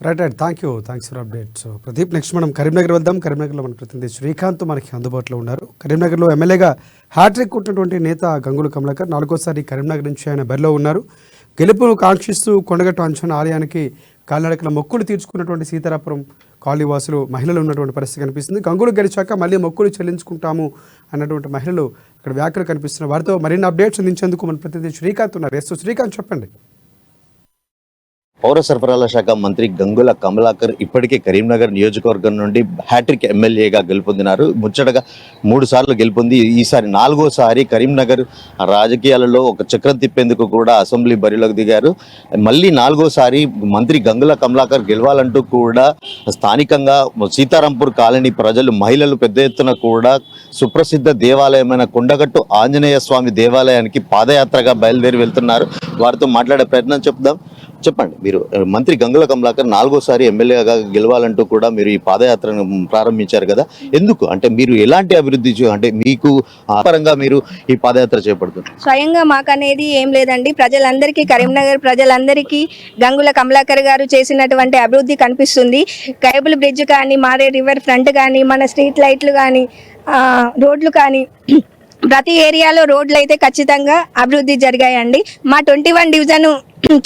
Right right thanks for update. So Pradeep, next మనం కరీంనగర్ వెళ్దాం. కరీంనగర్లో మన ప్రతినిధి శ్రీకాంత్ మనకి అందుబాటులో ఉన్నారు. కరీంనగర్లో ఎమ్మెల్యేగా హ్యాట్రిక్ కొట్టినటువంటి నేత గంగుల కమలాకర్ 4వ సారి కరీంనగర్ నుంచి ఆయన బరిలో ఉన్నారు. గెలుపును కాంక్షిస్తూ కొండగట్టు అంచనా ఆలయానికి కాలినడకల మొక్కులు తీర్చుకున్నటువంటి సీతారాపురం కాలనీవాసులు మహిళలు ఉన్నటువంటి పరిస్థితి కనిపిస్తుంది. గంగులు గెలిచాక మళ్ళీ మొక్కులు చెల్లించుకుంటాము అన్నటువంటి మహిళలు ఇక్కడ వ్యాఖ్యలు కనిపిస్తున్నారు. వారితో మరిన్ని అప్డేట్స్ అందించేందుకు మన ప్రతినిధి శ్రీకాంత్ ఉన్నారు. శ్రీకాంత్, చెప్పండి. పౌర సరఫరాల శాఖ మంత్రి గంగుల కమలాకర్ ఇప్పటికే కరీంనగర్ నియోజకవర్గం నుండి హ్యాట్రిక్ ఎమ్మెల్యేగా గెలుపొందినారు. ముచ్చటగా 3 సార్లు గెలుపొంది ఈసారి 4వ సారి కరీంనగర్ రాజకీయాలలో ఒక చక్రం తిప్పేందుకు కూడా అసెంబ్లీ బరిలోకి దిగారు. మళ్ళీ 4వ సారి మంత్రి గంగుల కమలాకర్ గెలవాలంటూ కూడా స్థానికంగా సీతారాంపూర్ కాలనీ ప్రజలు, మహిళలు పెద్ద ఎత్తున కూడా సుప్రసిద్ధ దేవాలయమైన కొండగట్టు ఆంజనేయ స్వామి దేవాలయానికి పాదయాత్రగా బయలుదేరి వెళ్తున్నారు. వారితో మాట్లాడే ప్రయత్నం చెప్పండి. మీరు మంత్రి గంగుల కమలాకర్ 4వ సారి ఎమ్మెల్యేగా గెలవాలంటూ కూడా మీరు ఈ పాదయాత్రను ప్రారంభించారు కదా, ఎందుకు? అంటే మీరు ఎలాంటి అభివృద్ధి అంటే మీకు పరంగా మీరు ఈ పాదయాత్ర చేపడుతున్నారు? స్వయంగా మాకు అనేది ఏం లేదండి. ప్రజలందరికీ, కరీంనగర్ ప్రజలందరికీ గంగుల కమలాకర్ గారు చేసినటువంటి అభివృద్ధి కనిపిస్తుంది. కేబుల్ బ్రిడ్జ్ కానీ, మారే రివర్ ఫ్రంట్ కానీ, మన స్ట్రీట్ లైట్లు కానీ, రోడ్లు కానీ, ప్రతి ఏరియాలో రోడ్లు అయితే ఖచ్చితంగా అభివృద్ధి జరిగాయండి. మా 21 డివిజన్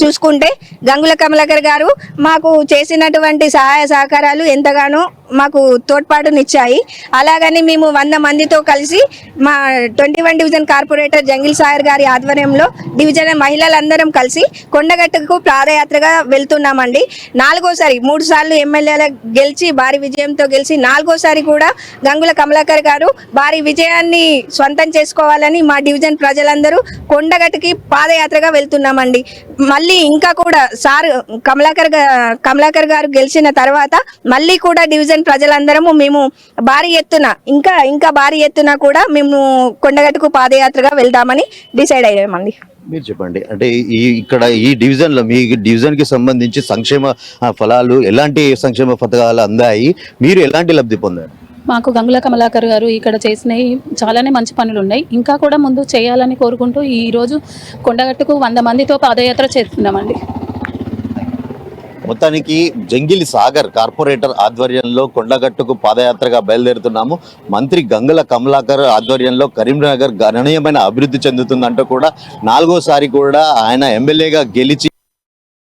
చూసుకుంటే గంగుల కమలాకర్ గారు మాకు చేసినటువంటి సహాయ సహకారాలు ఎంతగానో మాకు తోడ్పాటునిచ్చాయి. అలాగని మేము 100 మందితో కలిసి మా 21 డివిజన్ కార్పొరేటర్ జంగిల్ సాగర్ గారి ఆధ్వర్యంలో డివిజన్ మహిళలందరం కలిసి కొండగట్టుకు పాదయాత్రగా వెళ్తున్నామండి. 4వ సారి 3 సార్లు ఎమ్మెల్యేల గెలిచి భారీ విజయంతో గెలిచి 4వ సారి కూడా గంగుల కమలాకర్ గారు భారీ విజయాన్ని సొంతం చేసుకోవాలని మా డివిజన్ ప్రజలందరూ కొండగట్టుకి పాదయాత్రగా వెళ్తున్నామండి. మళ్ళీ ఇంకా కూడా సార్ కమలాకర్ గారు గెలిచిన తర్వాత మళ్ళీ కూడా డివిజన్ ప్రజలందరము మేము భారీ ఎత్తున ఇంకా భారీ ఎత్తున కూడా మేము కొండగట్టుకు పాదయాత్రగా వెళ్దామని డిసైడ్ అయ్యామండి. మీరు చెప్పండి, అంటే ఇక్కడ ఈ డివిజన్లో, మీ డివిజన్ కి సంబంధించి సంక్షేమ ఫలాలు, ఎలాంటి సంక్షేమ పథకాలు అందాయి, మీరు ఎలాంటి లబ్ధి పొందారు? మాకు గంగుల కమలాకర్ గారు ఇక్కడ చేసినవి చాలానే మంచి పనులు ఉన్నాయి. ఇంకా కూడా ముందు చేయాలని కోరుకుంటూ ఈరోజు కొండగట్టుకు 100 మందితో పాదయాత్ర చేస్తున్నామండి. మొత్తానికి జంగిల్ సాగర్ కార్పొరేటర్ ఆధ్వర్యంలో కొండగట్టుకు పాదయాత్రగా బయలుదేరుతున్నాము. మంత్రి గంగుల కమలాకర్ ఆధ్వర్యంలో కరీంనగర్ గణనీయమైన అభివృద్ధి చెందుతుందంటూ కూడా 4వ సారి కూడా ఆయన ఎమ్మెల్యేగా గెలిచి